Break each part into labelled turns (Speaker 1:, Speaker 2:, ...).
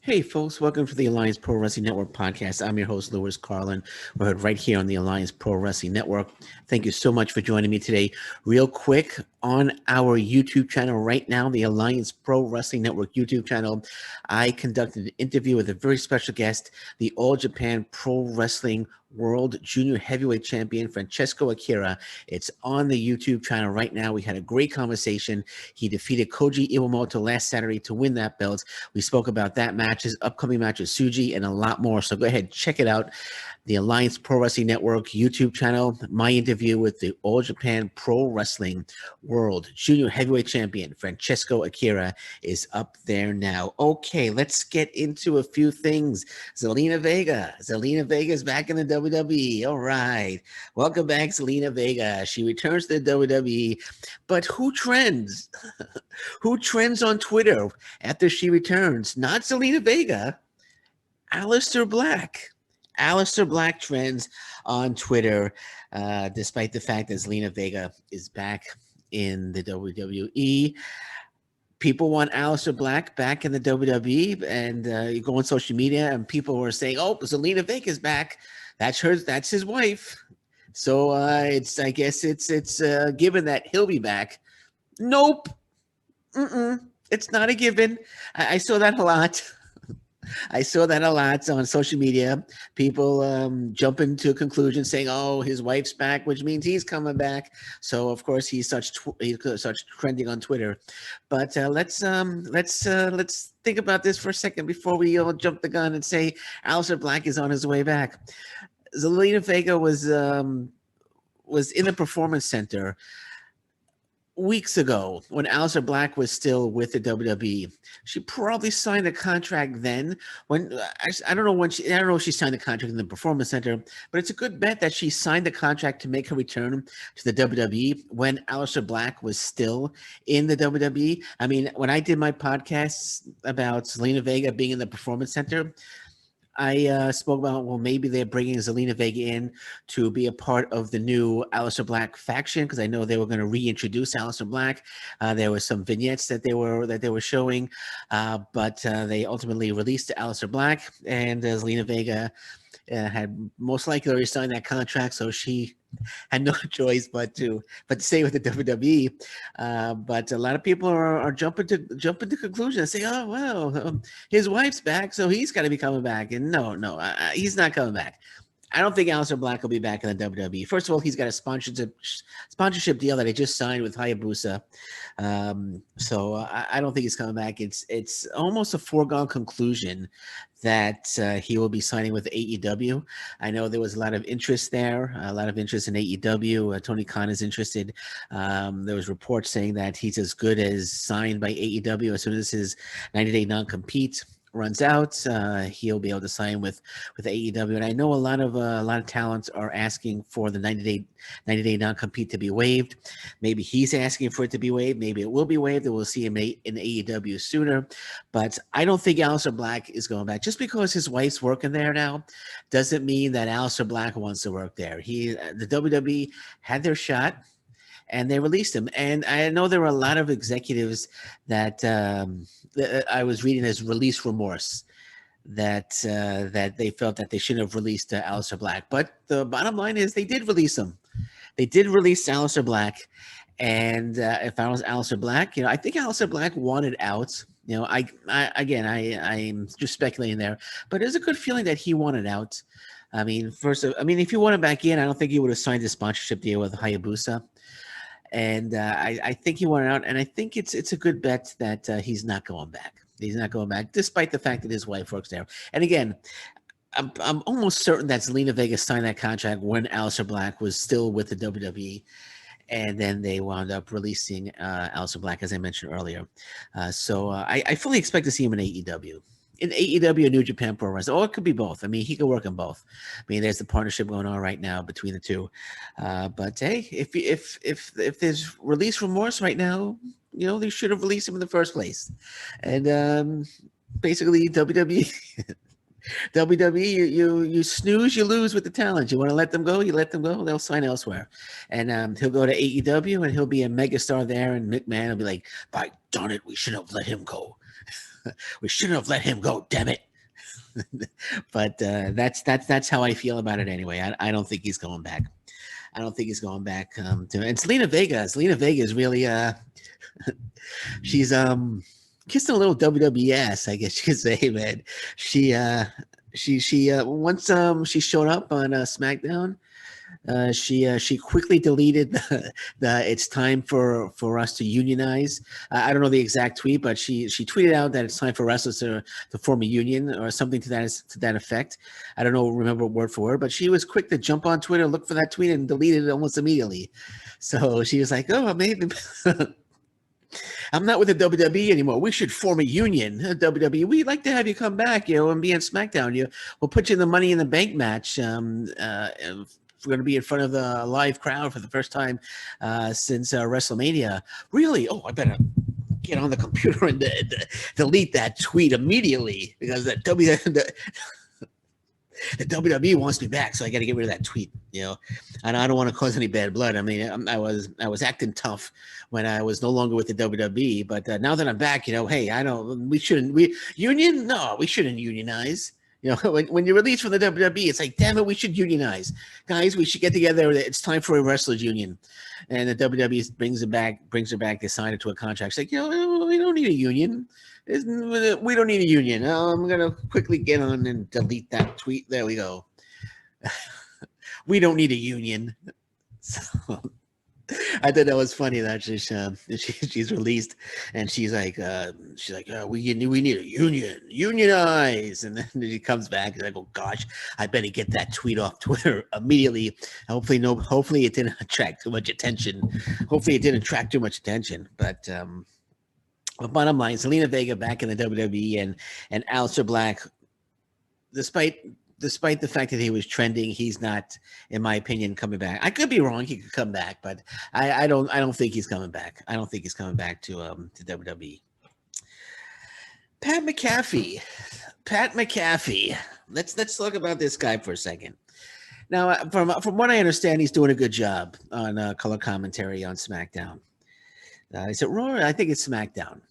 Speaker 1: Hey, folks, welcome to the Alliance Pro Wrestling Network podcast. I'm your host, Louis Carlin. We're heard right here on the Alliance Pro Wrestling Network. Thank you so much for joining me today. Real quick, on our YouTube channel right now, the Alliance Pro Wrestling Network YouTube channel, I conducted an interview with a very special guest, the All Japan Pro Wrestling World Junior Heavyweight Champion, Francesco Akira. It's on the YouTube channel right now. We had a great conversation. He defeated Koji Iwamoto last Saturday to win that belt. We spoke about that match, his upcoming match with Suji, and a lot more. So go ahead, check it out. The Alliance Pro Wrestling Network YouTube channel, my interview with the All Japan Pro Wrestling World Junior Heavyweight Champion, Francesco Akira, is up there now. Okay, let's get into a few things. Zelina Vega. Zelina Vega is back in the WWE. All right. Welcome back, Zelina Vega. She returns to the WWE. But who trends? Who trends on Twitter after she returns? Not Zelina Vega. Aleister Black. Aleister Black trends on Twitter, despite the fact that Zelina Vega is back in the WWE. People want Aleister Black back in the WWE, and you go on social media, and people were saying, "Oh, Zelina Vega is back. That's her. That's his wife." So I guess it's given that he'll be back. Nope. It's not a given. I saw that a lot. I saw that a lot on social media. People jumping to conclusions saying, "Oh, his wife's back," which means he's coming back. So of course he's such trending on Twitter. But let's think about this for a second before we all jump the gun and say Aleister Black is on his way back. Zelina Vega was in the Performance Center weeks ago when Aleister Black was still with the WWE. She probably signed a contract then. When I don't know if she signed the contract in the Performance Center, but it's a good bet that she signed the contract to make her return to the WWE when Aleister Black was still in the WWE. I mean, when I did my podcasts about Zelina Vega being in the Performance Center, I spoke about, well, maybe they're bringing Zelina Vega in to be a part of the new Aleister Black faction, because I know they were going to reintroduce Aleister Black. There were some vignettes that they were showing, but they ultimately released Aleister Black, and Zelina Vega had most likely already signed that contract, so she had no choice but to stay with the WWE. But a lot of people are jumping to conclusions and say, "Oh well, his wife's back, so he's got to be coming back." And no, he's not coming back. I don't think Aleister Black will be back in the WWE. First of all, he's got a sponsorship deal that he just signed with Hayabusa. So I don't think he's coming back. It's almost a foregone conclusion that he will be signing with AEW. I know there was a lot of interest there, a lot of interest in AEW. Tony Khan is interested. There was reports saying that he's as good as signed by AEW as soon as his 90-day non-compete runs out. He'll be able to sign with AEW, and I know a lot of talents are asking for the 90-day non-compete to be waived. Maybe he's asking for it to be waived. Maybe it will be waived, and we'll see him in AEW sooner. But I don't think Aleister Black is going back. Just because his wife's working there now doesn't mean that Aleister Black wants to work there. The WWE had their shot, and they released him. And I know there were a lot of executives that I was reading as release remorse, that they felt that they shouldn't have released Aleister Black. But the bottom line is they did release him. They did release Aleister Black. And if I was Aleister Black, I think Aleister Black wanted out. I'm just speculating there, but there's a good feeling that he wanted out. I mean, if he wanted back in, I don't think he would have signed a sponsorship deal with Hayabusa. And I think he wanted out, and I think it's a good bet that he's not going back. He's not going back, despite the fact that his wife works there. And again, I'm almost certain that Zelina Vega signed that contract when Aleister Black was still with the WWE, and then they wound up releasing Aleister Black, as I mentioned earlier. So I fully expect to see him in AEW. In AEW or New Japan Pro Wrestling, or it could be both. I mean, he could work on both. I mean, there's the partnership going on right now between the two. But hey, if there's release remorse right now, they should have released him in the first place. And basically, WWE, you snooze, you lose with the talent. You want to let them go, you let them go. They'll sign elsewhere, and he'll go to AEW, and he'll be a megastar there. And McMahon will be like, "By darn it, we should have let him go." We shouldn't have let him go, damn it. But that's how I feel about it anyway. I don't think he's going back. I don't think he's going back to. And Selena Vega is really she's kissing a little WWE ass, I guess you could say, man. She once she showed up on SmackDown. She quickly deleted the "It's time for us to unionize." I don't know the exact tweet, but she tweeted out that it's time for wrestlers to form a union or something to that effect. I don't know, remember word for word, but she was quick to jump on Twitter, look for that tweet, and deleted it almost immediately. So she was like, "Oh, maybe." I'm not with the WWE anymore. We should form a union. WWE, we'd like to have you come back, and be on SmackDown. We'll put you in the Money in the Bank match. We're going to be in front of the live crowd for the first time since WrestleMania. Really? Oh, I better get on the computer and delete that tweet immediately because the WWE wants me back, so I got to get rid of that tweet. And I don't want to cause any bad blood. I mean, I was acting tough when I was no longer with the WWE, but now that I'm back, hey, we shouldn't unionize. When you're released from the WWE, it's like, damn it, we should unionize, guys. We should get together. It's time for a wrestlers union, and the WWE brings her back. They sign it to a contract. It's like, we don't need a union. We don't need a union. I'm gonna quickly get on and delete that tweet. There we go. We don't need a union. So, I thought that was funny that she's released and she's like, we need a union, unionize, and then she comes back and I go, gosh, I better get that tweet off Twitter immediately. Hopefully it didn't attract too much attention. But the bottom line, Zelina Vega back in the WWE and Aleister Black, despite the fact that he was trending, he's not, in my opinion, coming back. I could be wrong; he could come back, but I don't think he's coming back. I don't think he's coming back to WWE. Pat McAfee. Let's talk about this guy for a second. Now, from what I understand, he's doing a good job on color commentary on SmackDown. Is it Raw? I think it's SmackDown.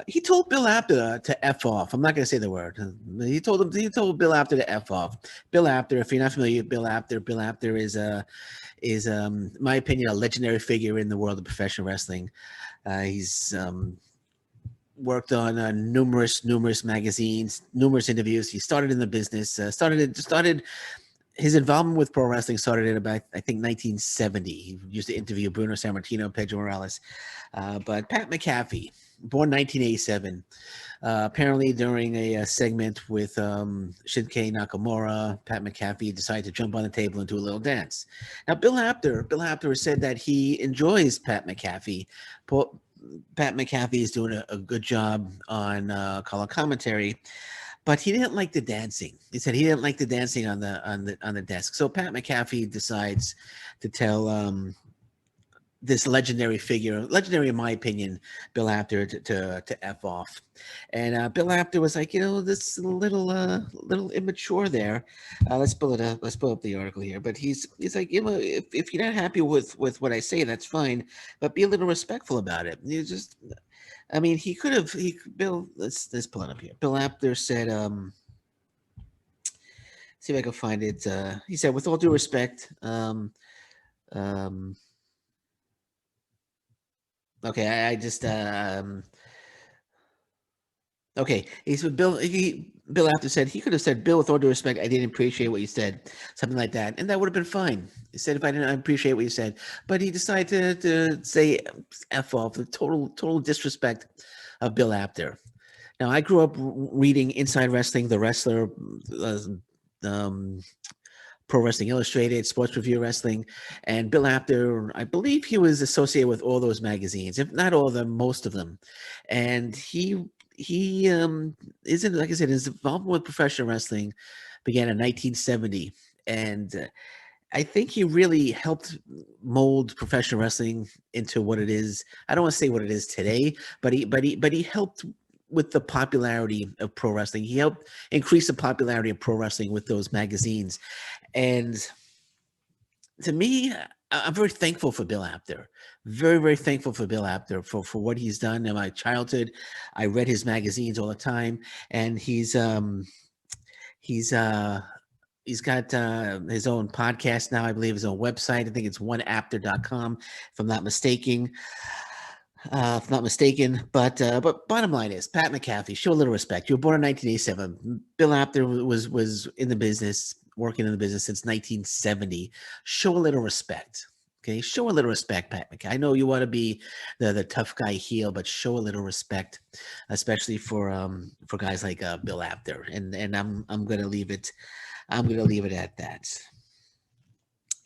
Speaker 1: He told Bill Apter to F off. I'm not going to say the word. He told Bill Apter to F off. Bill Apter, if you're not familiar with Bill Apter is in my opinion, a legendary figure in the world of professional wrestling. He's worked on numerous magazines, numerous interviews. He started in the business, started his involvement with pro wrestling started in about, I think, 1970. He used to interview Bruno Sammartino, Pedro Morales. But Pat McAfee, born 1987, apparently during a segment with Shinsuke Nakamura, Pat McAfee decided to jump on the table and do a little dance. Now, Bill Apter has said that he enjoys Pat McAfee. Pat McAfee is doing a good job on color commentary, but he didn't like the dancing. He said he didn't like the dancing on the desk. So Pat McAfee decides to tell this legendary figure, legendary in my opinion, Bill Apter, to F off. And Bill Apter was like, this little immature there. Let's pull it up. Let's pull up the article here. But he's like, if you're not happy with what I say, that's fine. But be a little respectful about it. You just, I mean, Bill, let's pull it up here. Bill Apter said, see if I can find it. He said, with all due respect, okay, I just okay. He said Bill Apter said he could have said, Bill, with all due respect, I didn't appreciate what you said, something like that, and that would have been fine. He said if I didn't appreciate what you said, but he decided to say F off, the total disrespect of Bill Apter. Now, I grew up reading Inside Wrestling, The Wrestler, Pro Wrestling Illustrated, Sports Review Wrestling, and Bill Apter, I believe he was associated with all those magazines, if not all of them, most of them. And he isn't, like I said, his involvement with professional wrestling began in 1970, and I think he really helped mold professional wrestling into what it is. I don't want to say what it is today, but he helped with the popularity of pro wrestling. He helped increase the popularity of pro wrestling with those magazines. And to me, I'm very thankful for Bill Apter. very, very thankful for Bill Apter for what he's done in my childhood. I read his magazines all the time, and he's he's got his own podcast now. I believe his own website. I think it's oneapter.com, if I'm not mistaken. But bottom line is, Pat McAfee, show a little respect. You were born in 1987. Bill Apter was in the business, working in the business since 1970. Show a little respect. Okay, show a little respect, Pat McAfee. I know you want to be the tough guy heel, but show a little respect, especially for guys like Bill Apter. And I'm gonna leave it. I'm gonna leave it at that.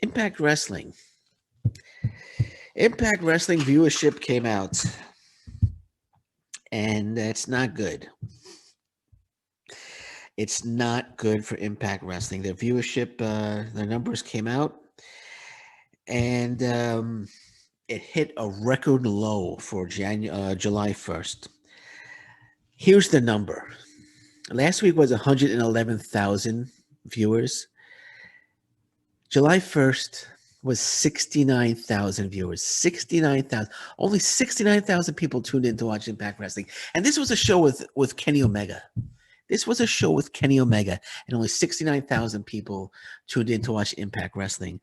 Speaker 1: Impact Wrestling. Impact Wrestling viewership came out, and it's not good. It's not good for Impact Wrestling. Their viewership, their numbers came out, and it hit a record low for July 1st. Here's the number. Last week was 111,000 viewers. July 1st was 69,000 viewers. 69,000. Only 69,000 people tuned in to watch Impact Wrestling. And this was a show with Kenny Omega. This was a show with Kenny Omega, and only 69,000 people tuned in to watch Impact Wrestling.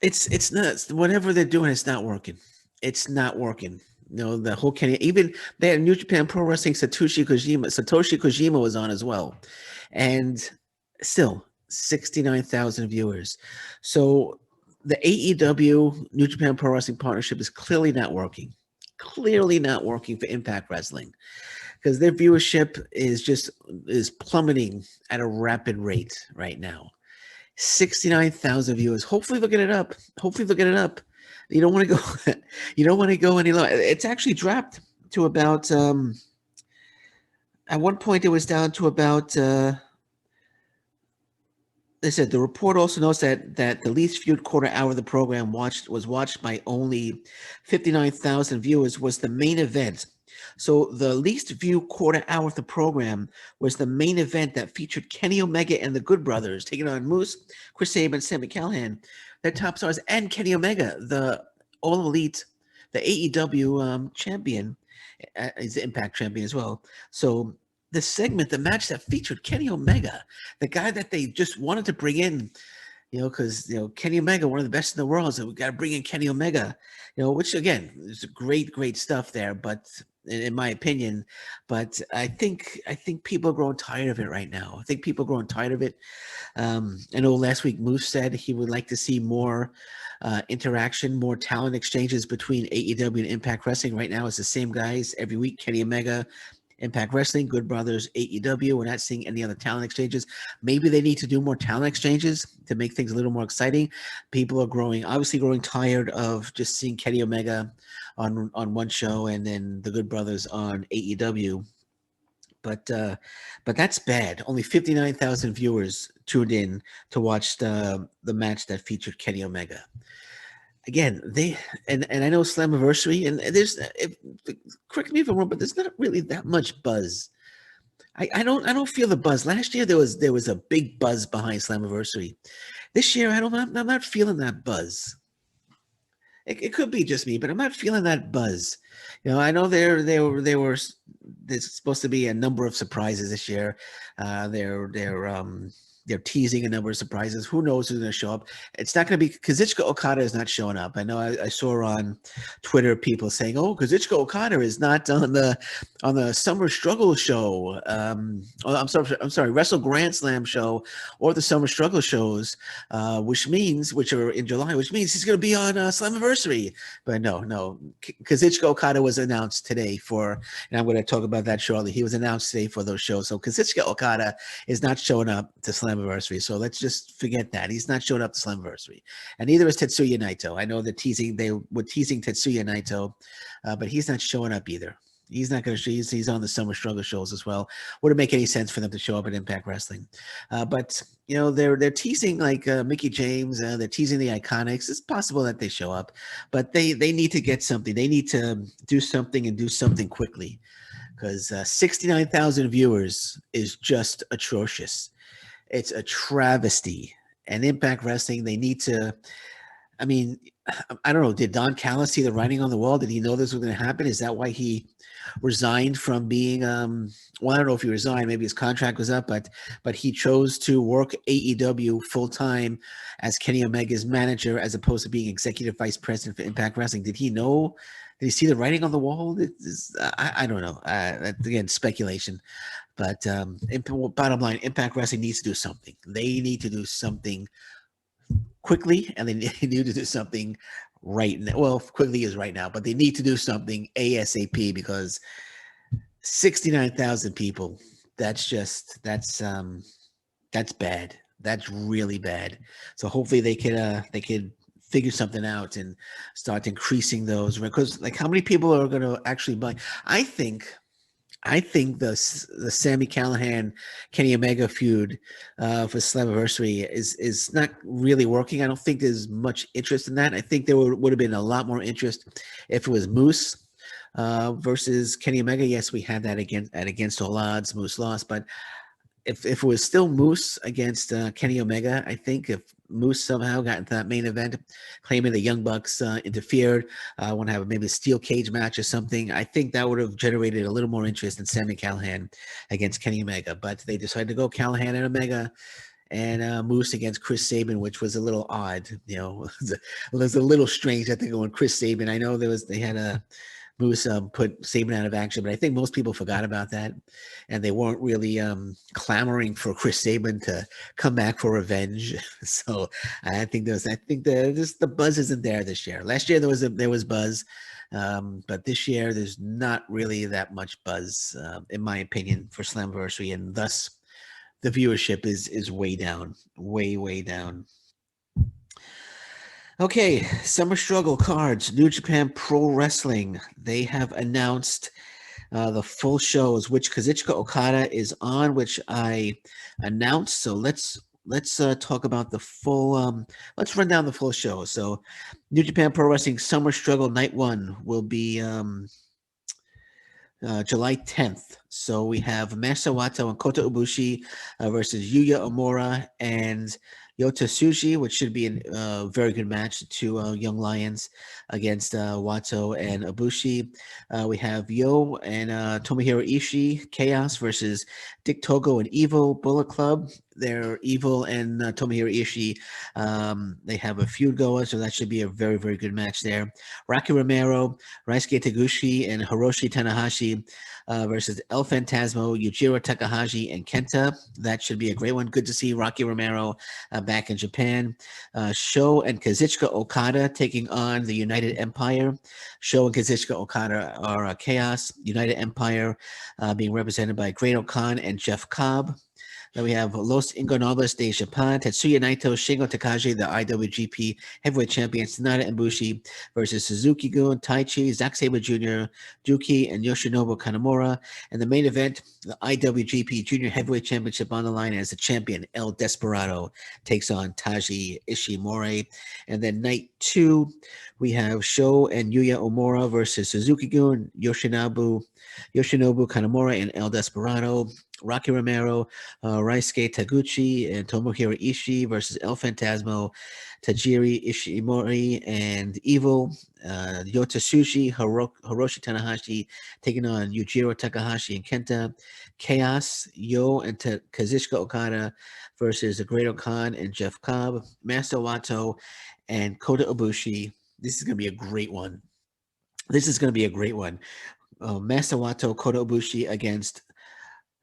Speaker 1: It's nuts. Whatever they're doing, it's not working. It's not working. You know, the whole Kenny, even they had New Japan Pro Wrestling, Satoshi Kojima was on as well. And still 69,000 viewers. So the AEW New Japan Pro Wrestling partnership is clearly not working. Clearly not working for Impact Wrestling, because their viewership is plummeting at a rapid rate right now. 69,000 viewers. Hopefully they'll get it up. Hopefully they'll get it up. You don't want to go. You don't want to go any lower. It's actually dropped to about. At one point, it was down to about. They said the report also notes that the least viewed quarter hour of the program was watched by only 59,000 viewers. Was the main event. So the least viewed quarter hour of the program was the main event that featured Kenny Omega and the Good Brothers taking on Moose, Chris Sabin, and Sami Callihan, their top stars, and Kenny Omega, the All Elite, the AEW champion, is the Impact champion as well. So the match that featured Kenny Omega, the guy that they just wanted to bring in, because Kenny Omega, one of the best in the world, so we got to bring in Kenny Omega, which again is great stuff there, but in my opinion, but I think people are growing tired of it right now. I think people are growing tired of it. I know last week Moose said he would like to see more interaction, more talent exchanges between AEW and Impact Wrestling. Right now, it's the same guys every week: Kenny Omega, Impact Wrestling, Good Brothers, AEW. We're not seeing any other talent exchanges. Maybe they need to do more talent exchanges to make things a little more exciting. People are obviously growing tired of just seeing Kenny Omega on one show and then the Good Brothers on AEW. But that's bad. Only 59,000 viewers tuned in to watch the match that featured Kenny Omega. Again, and I know Slammiversary, and correct me if I'm wrong, but there's not really that much buzz. I don't feel the buzz. Last year there was a big buzz behind Slammiversary. This year I'm not feeling that buzz. It could be just me, but I'm not feeling that buzz. I know there's supposed to be a number of surprises this year. They're teasing a number of surprises. Who knows who's going to show up? It's not going to be Kazuchika Okada is not showing up. I know I saw on Twitter people saying, "Oh, Kazuchika Okada is not on the Summer Struggle show." I'm sorry, Wrestle Grand Slam show or the Summer Struggle shows, which are in July, which means he's going to be on Slammiversary. But no, Kazuchika Okada was announced today and I'm going to talk about that shortly. He was announced today for those shows. So Kazuchika Okada is not showing up to Slammiversary. So let's just forget that. He's not showing up to Slammiversary. And neither is Tetsuya Naito. I know they were teasing Tetsuya Naito, but he's not showing up either. He's not going to show. He's on the Summer Struggle shows as well. Wouldn't make any sense for them to show up at Impact Wrestling. But they're teasing like Mickie James. They're teasing the Iconics. It's possible that they show up, but they need to get something. They need to do something and do something quickly, because 69,000 viewers is just atrocious. It's a travesty. And Impact Wrestling, they need to. I mean, I don't know. Did Don Callis see the writing on the wall? Did he know this was going to happen? Is that why he resigned from being? Well, I don't know if he resigned. Maybe his contract was up, but he chose to work AEW full time as Kenny Omega's manager, as opposed to being executive vice president for Impact Wrestling. Did he know? Did he see the writing on the wall? I don't know. Again, speculation. But bottom line, Impact Wrestling needs to do something. They need to do something quickly, and they need to do something right now. Well, quickly is right now, but they need to do something ASAP, because 69,000 people, that's bad. That's really bad. So hopefully they could figure something out and start increasing those, because like, how many people are going to actually buy? I think the Sami Callihan Kenny Omega feud for Slammiversary is not really working. I don't think there's much interest in that. I think there would have been a lot more interest if it was Moose versus Kenny Omega. Yes, we had that against all odds. Moose lost, but if it was still Moose against Kenny Omega, I think if Moose somehow got into that main event, claiming the Young Bucks interfered, want to have maybe a steel cage match or something, I think that would have generated a little more interest in Sami Callihan against Kenny Omega. But they decided to go Callihan and Omega, and Moose against Chris Sabin, which was a little odd. It was a little strange. I think when Chris Sabin, I know they had a Moose put Sabin out of action, but I think most people forgot about that, and they weren't really clamoring for Chris Sabin to come back for revenge. So I think the buzz isn't there this year. Last year there was buzz, but this year there's not really that much buzz, in my opinion, for Slammiversary, and thus the viewership is way down, way down. Okay, Summer Struggle cards, New Japan Pro Wrestling. They have announced the full shows, which Kazuchika Okada is on, which I announced. So let's talk about the full. Let's run down the full show. So, New Japan Pro Wrestling Summer Struggle Night 1 will be July 10th. So we have Masa Wato and Kota Ibushi versus Yuya Omura and Yota Tsuji, which should be a very good match. Two young lions against Wato and Ibushi. We have Yo and Tomohiro Ishii, Chaos versus Dick Togo and Evil Bullet Club. They're Evil and Tomohiro Ishii. They have a feud going, so that should be a very, very good match there. Rocky Romero, Raisuke Taguchi, and Hiroshi Tanahashi versus El Phantasmo, Yujiro Takahashi, and Kenta. That should be a great one. Good to see Rocky Romero back in Japan. Sho and Kazuchika Okada taking on the United Empire. Sho and Kazuchika Okada are Chaos. United Empire being represented by Great O'Khan and Jeff Cobb. Then we have Los Ingobernables de Japan, Tetsuya Naito, Shingo Takagi, the IWGP Heavyweight Champions, Sanada and Bushi versus Suzuki-gun, Taichi, Zack Sabre Jr., Duki, and Yoshinobu Kanemaru. And the main event, the IWGP Junior Heavyweight Championship on the line, as the champion, El Desperado, takes on Taiji Ishimori. And then night 2, we have Sho and Yuya Omura versus Suzuki-gun, Yoshinobu Kanemaru, and El Desperado. Rocky Romero, Raisuke Taguchi, and Tomohiro Ishii versus El Phantasmo, Tajiri Ishimori, and Evil. Yota Tsuji, Hiroshi Tanahashi taking on Yujiro Takahashi and Kenta. Chaos, Yo and Kazuchika Okada versus the Great O'Khan and Jeff Cobb. Master Wato and Kota Ibushi. This is going to be a great one. Master Wato, Kota Ibushi against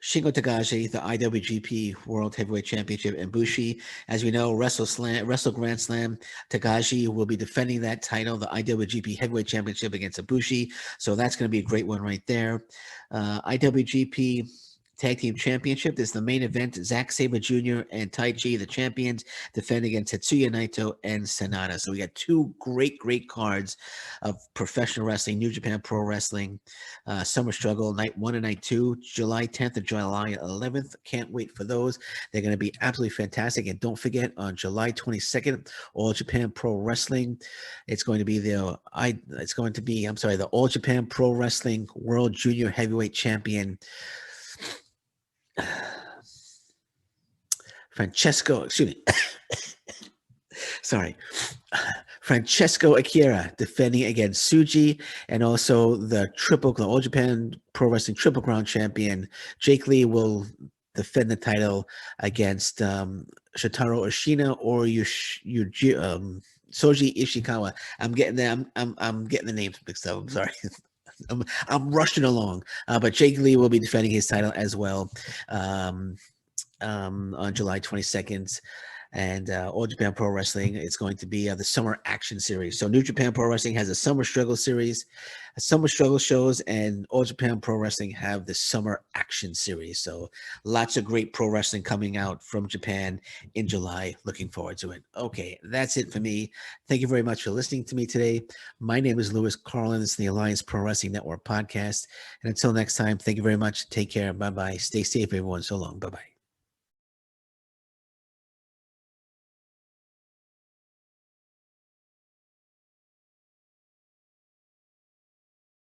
Speaker 1: Shingo Takagi, the IWGP World Heavyweight Championship, and Bushi. As we know, Wrestle Grand Slam, Takagi will be defending that title, the IWGP Heavyweight Championship, against Ibushi. So that's going to be a great one right there. IWGP Tag Team Championship. This is the main event. Zack Sabre Jr. and Taichi, the champions, defend against Tetsuya Naito and Sanada. So we got two great cards of professional wrestling, New Japan Pro Wrestling, Summer Struggle, Night 1 and Night 2, July 10th and July 11th. Can't wait for those. They're going to be absolutely fantastic. And don't forget, on July 22nd, All Japan Pro Wrestling, it's going to be the All Japan Pro Wrestling World Junior Heavyweight Champion, Francesco Francesco Akira defending against Suji, and also the All Japan Pro Wrestling Triple Crown champion Jake Lee will defend the title against Shotaro Ashina or Soji Ishikawa. I'm getting the names mixed up. I'm sorry. I'm rushing along, but Jake Lee will be defending his title as well on July 22nd. And All Japan Pro Wrestling, it's going to be the Summer Action Series. So New Japan Pro Wrestling has a Summer Struggle Series, a Summer Struggle shows, and All Japan Pro Wrestling have the Summer Action Series. So lots of great pro wrestling coming out from Japan in July. Looking forward to it. Okay, that's it for me. Thank you very much for listening to me today. My name is Lewis Carlin. This is the Alliance Pro Wrestling Network podcast. And until next time, thank you very much. Take care. Bye-bye. Stay safe, everyone. So long. Bye-bye.